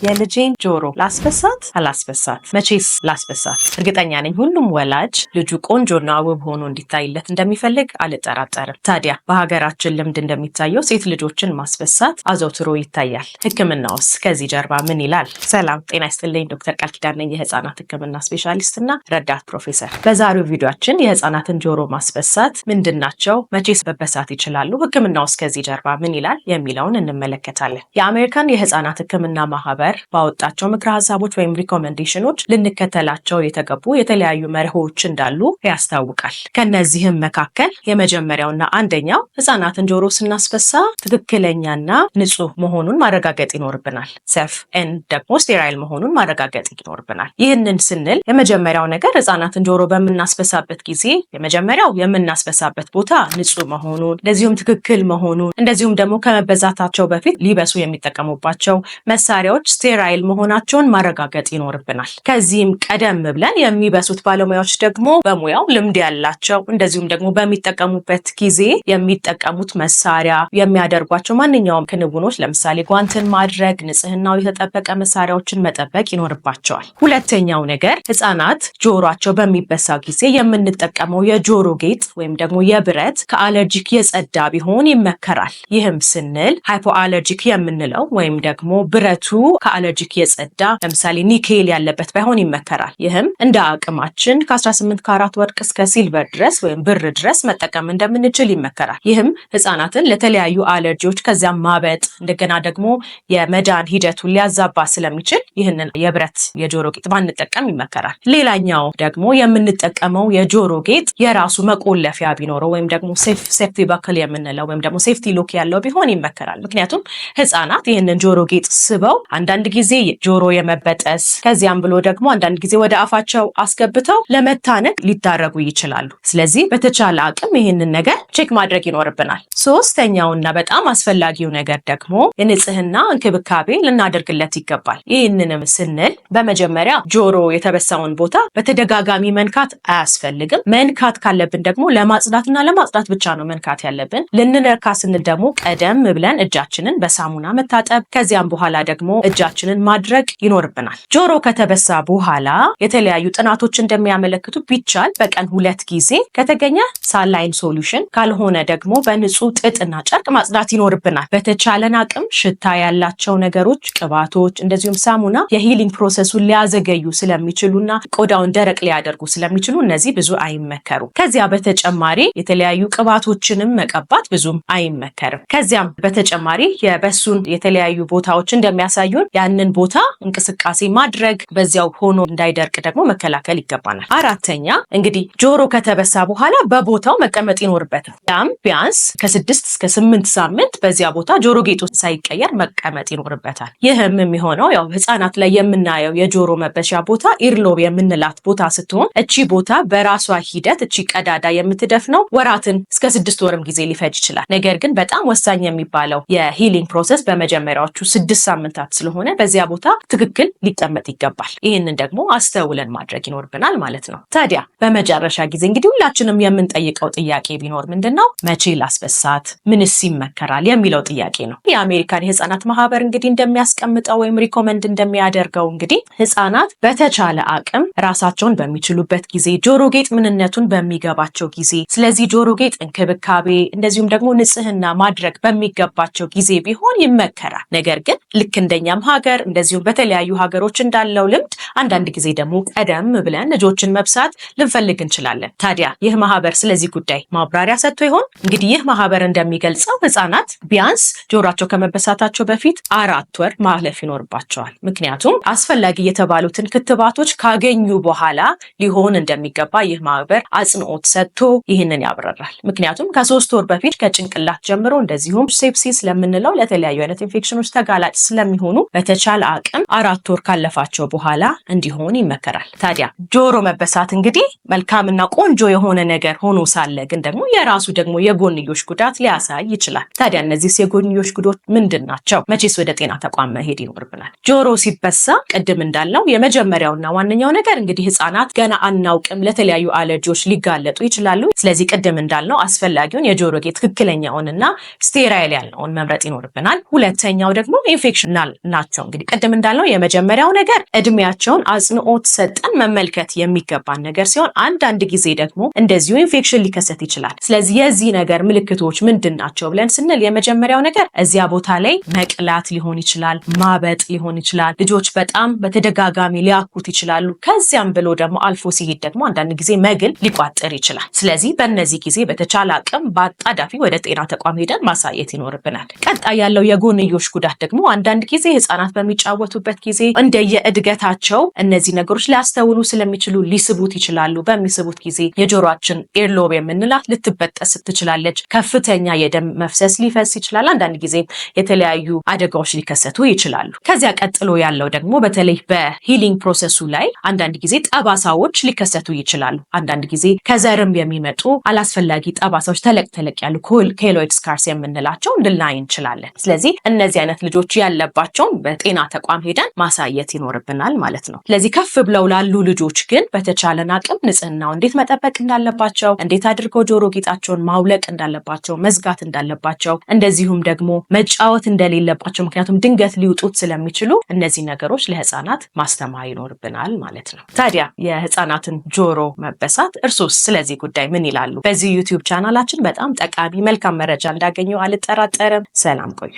የልጄን ጆሮ ላስበሳት አላስበሳት? መቼስ ላስበሳት። እርግጠኛ ነኝ ሁሉም ወላጅ ልጁ ቆንጆና ውብ ሆኖ እንዲታይለት እንደሚፈልግ አልጠራጠርም። ታዲያ በሀገራችን ልምድ እንደሚታየው ሴት ልጆችን ማስበሳት አዘውትሮ ይታያል። ሕክምናውስ ከዚህ ጀርባ ምን ይላል? ሰላም ጤና ይስጥልኝ። ዶክተር ቃል ኪዳን ነኝ፣ የህፃናት ሕክምና ስፔሻሊስት እና ረዳት ፕሮፌሰር። በዛሬው ቪዲዮችን የህፃናትን ጆሮ ማስበሳት ምንድን ናቸው? መቼስ መበሳት ይችላሉ? ሕክምናውስ ከዚህ ጀርባ ምን ይላል የሚለውን እንመለከታለን። የአሜሪካን የህፃናት ሕክምና ማህበር ባወጣቸው ምክረ ሀሳቦች ወይም ሪኮሜንዴሽኖች ልንከተላቸው የተገቡ የተለያዩ መርሆች እንዳሉ ያስታውቃል። ከነዚህም መካከል የመጀመሪያውና አንደኛው ህፃናትን ጆሮ ስናስበሳ ትክክለኛና ንጹህ መሆኑን ማረጋገጥ ይኖርብናል። ሴፍ ኤንድ ደግሞ ስቴራይል መሆኑን ማረጋገጥ ይኖርብናል። ይህንን ስንል የመጀመሪያው ነገር ህፃናትን ጆሮ በምናስበሳበት ጊዜ የመጀመሪያው የምናስበሳበት ቦታ ንጹህ መሆኑን፣ እንደዚሁም ትክክል መሆኑን፣ እንደዚሁም ደግሞ ከመበዛታቸው በፊት ሊበሱ የሚጠቀሙባቸው መሳሪያዎች ስቴራይል መሆናቸውን ማረጋገጥ ይኖርብናል። ከዚህም ቀደም ብለን የሚበሱት ባለሙያዎች ደግሞ በሙያው ልምድ ያላቸው እንደዚሁም ደግሞ በሚጠቀሙበት ጊዜ የሚጠቀሙት መሳሪያ የሚያደርጓቸው ማንኛውም ክንውኖች ለምሳሌ ጓንትን ማድረግ፣ ንጽህናው የተጠበቀ መሳሪያዎችን መጠበቅ ይኖርባቸዋል። ሁለተኛው ነገር ህፃናት ጆሮአቸው በሚበሳ ጊዜ የምንጠቀመው የጆሮ ጌጥ ወይም ደግሞ የብረት ከአለርጂክ የጸዳ ቢሆን ይመከራል። ይህም ስንል ሃይፖ አለርጂክ የምንለው ወይም ደግሞ ብረቱ ከአለርጂክ የጸዳ ለምሳሌ ኒኬል ያለበት ባይሆን ይመከራል። ይህም እንደ አቅማችን ከ18 ካራት ወርቅ እስከ ሲልቨር ድረስ ወይም ብር ድረስ መጠቀም እንደምንችል ይመከራል። ይህም ህፃናትን ለተለያዩ አለርጂዎች ከዚያም ማበጥ እንደገና ደግሞ የመዳን ሂደቱን ሊያዛባ ስለሚችል ይህንን የብረት የጆሮ ጌጥ ባንጠቀም ይመከራል። ሌላኛው ደግሞ የምንጠቀመው የጆሮ ጌጥ የራሱ መቆለፊያ ቢኖረው ወይም ደግሞ ሴፍቲ በክል የምንለው ወይም ደግሞ ሴፍቲ ሎክ ያለው ቢሆን ይመከራል። ምክንያቱም ህፃናት ይህንን ጆሮ ጌጥ ስበው አንዳንድ ጊዜ ጆሮ የመበጠስ ከዚያም ብሎ ደግሞ አንዳንድ ጊዜ ወደ አፋቸው አስገብተው ለመታነቅ ሊዳረጉ ይችላሉ። ስለዚህ በተቻለ አቅም ይህንን ነገር ቼክ ማድረግ ይኖርብናል። ሶስተኛውና በጣም አስፈላጊው ነገር ደግሞ የንጽህና እንክብካቤ ልናደርግለት ይገባል። ይህንንም ስንል በመጀመሪያ ጆሮ የተበሳውን ቦታ በተደጋጋሚ መንካት አያስፈልግም። መንካት ካለብን ደግሞ ለማጽዳትና ለማጽዳት ብቻ ነው መንካት ያለብን። ልንነካ ስንል ደግሞ ቀደም ብለን እጃችንን በሳሙና መታጠብ ከዚያም በኋላ ደግሞ እጃችንን ማድረቅ ይኖርብናል። ጆሮ ከተበሳ በኋላ የተለያዩ ጥናቶች እንደሚያመለክቱ ቢቻል በቀን 2 ጊዜ ከተገኘ ሳላይን ሶሉሽን ካልሆነ ደግሞ በንጹህ ጥጥና ጨርቅ ማጽዳት ይኖርብናል። በተቻለን አቅም ሽታ ያላቸው ነገሮች፣ ቅባቶች እንደዚሁም ሳሙና የሂሊንግ ፕሮሰሱን ሊያዘገዩ ስለሚችሉና ቆዳውን ደረቅ ሊያደርጉ ስለሚችሉ እነዚህ ብዙ አይመከሩ። ከዚያ በተጨማሪ የተለያዩ ቅባቶችንም መቀባት ብዙም አይመከርም። ከዚያም በተጨማሪ የበሱን የተለያዩ ቦታዎች እንደሚያሳዩን ያንን ቦታ እንቅስቃሴ ማድረግ በዚያው ሆኖ እንዳይደርቅ ደግሞ መከላከል ይገባናል። አራተኛ እንግዲህ ጆሮ ከተበሳ በኋላ በቦታው መቀመጥ ይኖርበታል። ያም ቢያንስ ከ6 እስከ 8 ሳምንት በዚያ ቦታ ጆሮ ጌጡ ሳይቀየር መቀመጥ ይኖርበታል። ይህም የሚሆነው ያው ህፃናት ላይ የምናየው የጆሮ መበሻ ቦታ ኢርሎብ የምንላት ቦታ ስትሆን እቺ ቦታ በራሷ ሂደት እቺ ቀዳዳ የምትደፍነው ወራትን እስከ 6 ወርም ጊዜ ሊፈጅ ይችላል። ነገር ግን በጣም ወሳኝ የሚባለው የሂሊንግ ፕሮሰስ በመጀመሪያዎቹ 6 ሳምንታት ስለሆነ በዚያ ቦታ ትክክል ሊቀመጥ ይገባል። ይህንን ደግሞ አስተውለን ማድረግ ይኖርብናል ማለት ነው። ታዲያ በመጨረሻ ጊዜ እንግዲህ ሁላችንም የምንጠይቀው ጥያቄ ቢኖር ምንድነው? መቼ ላስበሳት? ምንስ ይመከራል? የሚለው ጥያቄ ነው። የአሜሪካን የህፃናት ማህበር እንግዲህ እንደሚያስቀምጠው ወይም ሪኮመንድ እንደሚያደርገው እንግዲህ ህፃናት በተቻለ አቅም ራሳቸውን በሚችሉበት ጊዜ ጆሮ ጌጥ ምንነቱን በሚገባቸው ጊዜ ስለዚህ ጆሮ ጌጥ እንክብካቤ እንደዚሁም ደግሞ ንጽህና ማድረግ በሚገባቸው ጊዜ ቢሆን ይመከራል። ነገር ግን ልክ እንደኛም ሀገር እንደዚሁም በተለያዩ ሀገሮች እንዳለው ልምድ አንዳንድ ጊዜ ደግሞ ቀደም ብለን ልጆችን መብሳት ልንፈልግ እንችላለን። ታዲያ ይህ ማህበር ስለዚህ ጉዳይ ማብራሪያ ሰጥቶ ይሆን? እንግዲህ ይህ ማህበር እንደሚገልጸው ህፃናት ቢያንስ ጆሯቸው ከመበሳታቸው በፊት 4 ወር ማለፍ ይኖርባቸዋል። ምክንያቱም አስፈላጊ የተባሉትን ክትባቶች ካገኙ በኋላ ሊሆን እንደሚገባ ይህ ማህበር አጽንኦት ሰጥቶ ይህንን ያብራራል። ምክንያቱም ከ3 ወር በፊት ከጭንቅላት ጀምሮ እንደዚሁም ሴፕሲስ ለምንለው ለተለያዩ አይነት ኢንፌክሽኖች ተጋላጭ ስለሚሆኑ በተቻለ አቅም 4 ወር ካለፋቸው በኋላ እንዲሆን ይመከራል። ታዲያ ጆሮ መበሳት እንግዲህ መልካምና ቆንጆ የሆነ ነገር ሆኖ ሳለ ግን ደግሞ የራሱ ደግሞ የጎንዮሽ ጉዳት ሊያሳይ ይችላል። ታዲያ እነዚህ የጎንዮሽ ጉዳት ምንድን ናቸው? መቼስ ወደ ጤና ተቋም መሄድ ይኖርብናል። ጆሮ ሲበሳ ቅድም እንዳልነው የመጀመሪያውና ዋነኛው ነገር እንግዲህ ህፃናት ገና አናውቅም ለተለያዩ አለርጂዎች ሊጋለጡ ይችላሉ። ስለዚህ ቅድም እንዳልነው አስፈላጊውን የጆሮ ጌጥ ትክክለኛውንና ስቴራይል ያልነውን መምረጥ ይኖርብናል። ሁለተኛው ደግሞ ኢንፌክሽናል ናቸው። እንግዲህ ቅድም እንዳልነው የመጀመሪያው ነገር እድሜያቸውን አጽንኦት ሰጠን መመልከት የሚገባን ነገር ሲሆን አንዳንድ ጊዜ ደግሞ እንደዚሁ ኢንፌክሽን ሊከሰት ይችላል። ስለዚህ የዚህ ነገር ምልክቶች ምንድን ናቸው ብለን ስንል የመጀመሪያው ነገር እዚያ ቦታ ላይ መቅላት ሊሆን ይችላል፣ ማበጥ ሊሆን ይችላል። ልጆች በጣም በተደጋጋሚ ሊያኩት ይችላሉ። ከዚያም ብሎ ደግሞ አልፎ ሲሄድ ደግሞ አንዳንድ ጊዜ መግል ሊቋጥር ይችላል። ስለዚህ በእነዚህ ጊዜ በተቻለ አቅም በአጣዳፊ ወደ ጤና ተቋም ሄደን ማሳየት ይኖርብናል። ቀጣይ ያለው የጎንዮሽ ጉዳት ደግሞ አንዳንድ ጊዜ ህፃናት በሚጫወቱበት ጊዜ እንደየእድገታቸው እነዚህ ነገሮች ሊያስተውሉ ስለሚችሉ ሊስቡት ይችላሉ። በሚስቡት ጊዜ የጆሮአችን ኤርሎብ የምንላት ልትበጠስ ትችላለች። ከፍተኛ የደም መፍሰስ ሊፈስ ይችላል። አንዳንድ ጊዜ የተለያዩ አደጋዎች ሊከሰቱ ይችላሉ። ከዚያ ቀጥሎ ያለው ደግሞ በተለይ በሂሊንግ ፕሮሰሱ ላይ አንዳንድ ጊዜ ጠባሳዎች ሊከሰቱ ይችላሉ። አንዳንድ ጊዜ ከዘርም የሚመጡ አላስፈላጊ ጠባሳዎች ተለቅ ተለቅ ያሉ ኬሎይድ ስካርስ የምንላቸው ልናይ እንችላለን። ስለዚህ እነዚህ አይነት ልጆች ያለባቸውን በጤና ተቋም ሄደን ማሳየት ይኖርብናል ማለት ነው። ስለዚህ ከፍ ብለው ላሉ ልጆች ግን በተቻለን አቅም ንጽህናው እንዴት መጠበቅ እንዳለባቸው፣ እንዴት አድርገው ጆሮ ጌጣቸውን ማውለቅ እንዳለባቸው፣ መዝጋት እንዳለባቸው፣ እንደዚሁም ደግሞ መጫወት እንደሌለባቸው ምክንያቱም ድንገት ሊውጡት ስለሚችሉ እነዚህ ነገሮች ለህፃናት ማስተማር ይኖርብናል ማለት ነው። ታዲያ የህፃናትን ጆሮ መበሳት እርሶስ ስለዚህ ጉዳይ ምን ይላሉ? በዚህ ዩቲዩብ ቻናላችን በጣም ጠቃሚ መልካም መረጃ እንዳገኘው አልጠራጠርም። ሰላም ቆዩ።